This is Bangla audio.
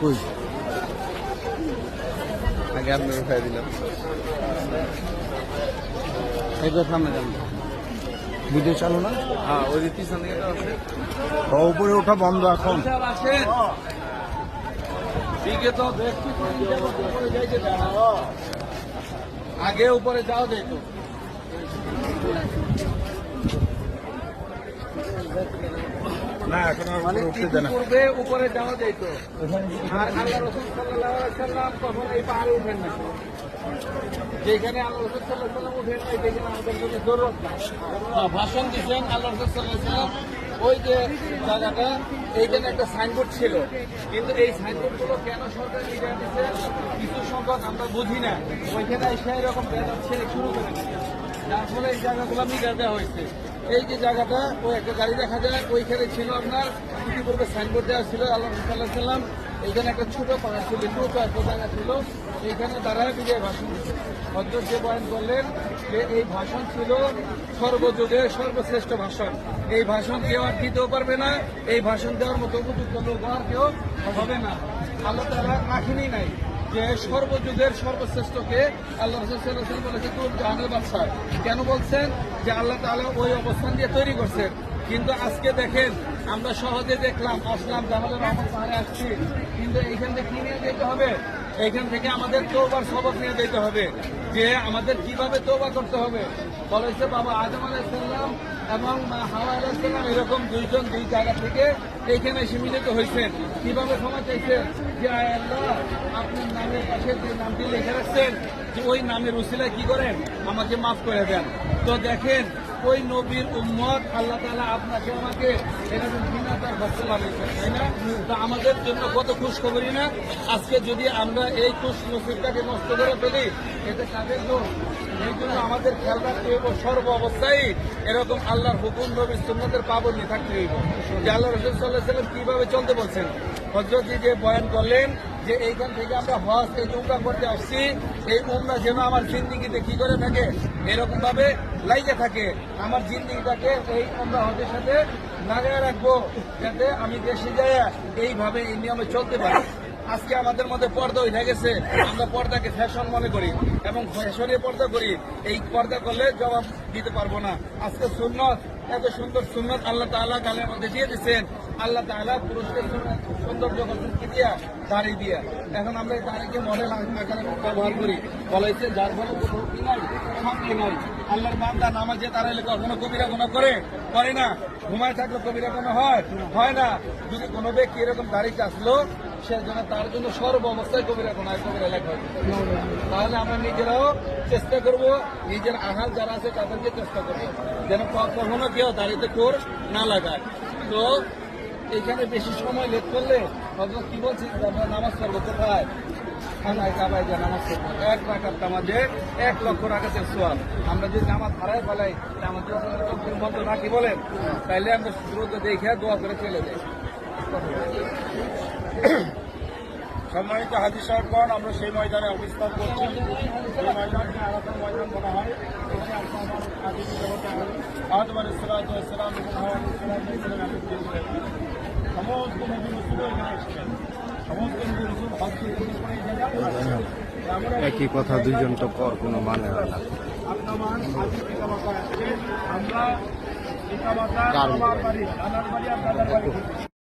কই আগে আপনার উঠাই দিলাম একবার সামনে যান ভিডিও চালু না। হ্যাঁ ওই পিছন দিকে তো আছে উপরে ওঠা বন্ধ এখন দিকে তো দেখছি উপরে যাইতে আগে উপরে যাও যাইত না এখন মানে পূর্বে উপরে যাওয়া যাইত আর আল্লাহ রাসূল সাল্লাল্লাহু আলাইহি ওয়াসাল্লাম কখনো এই পাহাড়ে উঠেন না যেখানে আল্লাহ রাসূল সাল্লাল্লাহু আলাইহি ওয়াসাল্লাম উঠেন নাই সেখানে আমাদের কোনো জরুরত নাই ভাষণ দিচ্ছেন আল্লাহ রাসূল সাল্লাল্লাহু আলাইহি ওয়াসাল্লাম ওই যে জায়গাটা এইখানে একটা সাইনবোর্ড ছিল কিন্তু এই সাইনবোর্ড গুলো কেন সরকার নিয়ে দিচ্ছে কিছু সংখ্যক আমরা বুঝি না ওইখানে এসে এরকম বেদাত ছেড়ে শুরু করে যার ফলে এই জায়গাগুলো মিটার দেওয়া হয়েছে এই যে জায়গাটা ওই একটা গাড়ি দেখা যায় ওইখানে ছিল আপনার ইতিপূর্বে সাইনবোর্ড দেওয়া ছিল আল্লাহ সাল্লাহ সাল্লাম এইখানে একটা ছোট পাহাড় ছিল ছোট একটা জায়গা ছিল এইখানে দাঁড়ায় বিজয় ভাষণ হযরত যে বয়ান করলেন যে এই ভাষণ ছিল সর্বযুগের সর্বশ্রেষ্ঠ ভাষণ এই ভাষণ কেউ আর দিতেও পারবে না এই ভাষণ দেওয়ার মতো উপযুক্ত লোক আর কেউ হবে না আল্লাহ তাআলা রাখেনি নাই যে সর্বযুগের সর্বশ্রেষ্ঠকে আল্লাহ রাসূল সাল্লাল্লাহু আলাইহি ওয়াসাল্লাম বলেছে তুই জাহানের বাদশা কেন বলছেন যে আল্লাহ তাআলা ওই অবস্থান দিয়ে তৈরি করছেন কিন্তু আজকে দেখেন আমরা সহজে দেখলাম আসলাম জামালের রহমান পাহাড়ে আসছি কিন্তু এইখান থেকে কি নিয়ে যেতে হবে এইখান থেকে আমাদের তওবার সবক নিয়ে যেতে হবে যে আমাদের কিভাবে তওবা করতে হবে বলেছে বাবা আদম আলাইহিস সালাম এবং মা হাওয়া আলাইহিস সালাম এরকম দুইজন দুই জায়গা থেকে এইখানে এসে মিলিত হয়েছেন কিভাবে ক্ষমা চাইছেন যে আয় আল্লাহ আপনার নামের পাশে যে নামটি লিখে রাখছেন যে ওই নামের উসিলায় কি করেন আমাকে মাফ করে দেন তো দেখেন ওই নবীর উম্মত আল্লাহ তাআলা আপনাকে আমাকে এরকম বিনা তার ভক্ত বানিয়েছেন তাই না তো আমাদের জন্য কত খুশখবরি না আজকে যদি আমরা এই খুশ নসিবটাকে নষ্ট করে ফেলি এতে কাদের দোষ এই জন্য আমাদের খেয়াল রাখতে হইব সর্ব অবস্থায় এরকম আল্লাহর হুকুম নবীর সুন্নতের পাবন্দি থাকতে হইব যে আল্লাহ রাসূল সাল্লাল্লাহু আলাইহি ওয়াসাল্লাম কিভাবে চলতে বলছেন হযরত যে বয়ান করলেন যে এইখান থেকে আমরা হজ এই উমরা করতে আসছি এই উমরা যেন আমার জিন্দিগিতে কি করে থাকে এরকম ভাবে লাইগে থাকে আমার জিন্দিগিটাকে এই উমরা হজের সাথে লাগায় রাখবো যাতে আমি দেশে যাই এইভাবে এই নিয়মে চলতে পারি আজকে আমাদের মধ্যে পর্দা উঠে গেছে আমরা পর্দাকে ফ্যাশন মনে করি এবং ফ্যাশনে পর্দা করি এই পর্দা করলে জবাব দিতে পারবো না আজকে সুন্নত এত সুন্দর সুন্নত আল্লাহ তাআলা কালের মধ্যে দিয়ে দিচ্ছেন আল্লাহ তাআলা পুরুষদের সৌন্দর্য করছেন কি দিয়া দাড়ি দিয়া এখন আমরা এই দাড়িকে মডেল আকারে ব্যবহার করি বলাইছে যার ফলে কোনো কি নাই শান্তি নাই আল্লাহর বান্দা নামাজে দাঁড়াইলে কখনো কবিরা গুনাহ করে না ঘুমায় থাকলে কবিরা গুনাহ হয় না যদি কোনো ব্যক্তি এরকম দাড়ি চাষলো সে জন্য তার জন্য সর্ব অবস্থায় কবিরা গুনাহ কবিরা লেখা হবে তাহলে আমরা নিজেরাও চেষ্টা করব নিজের আহাল যারা আছে তাদেরকে চেষ্টা করবো যেন কখনো কেউ দাড়িতে কোর না লাগায় তো এখানে বেশি সময় লেট করলে হযরত কি বলছি আমরা নামাজ পড়বো কোথায় খানায় কাবায় যা নামাজ পড়বো 1 রাকাত নামাজে 1 লক্ষ রাকাতের সওয়াব আমরা যদি নামাজ হারাই ফেলাই আমাদের চোখের বন্ধ রাখি বলেন তাইলে আমরা দ্রুত দেখে দোয়া করে চলে যাই সম্মানিত হাজী সাহেবগণ আমরা সেই ময়দানে অবস্থান করছি সেই ময়দানকে আলাদা ময়দান বলা হয় আদম আলাইহিস সালাম এবং হাওয়া আলাইহিস সালাম সমস্ত নবী রাসূল এখানে এসেছেন সমস্ত নবী রাসূল হজ করে একই কথা দুইজন তো কর কোনো মানে হয় না আমরা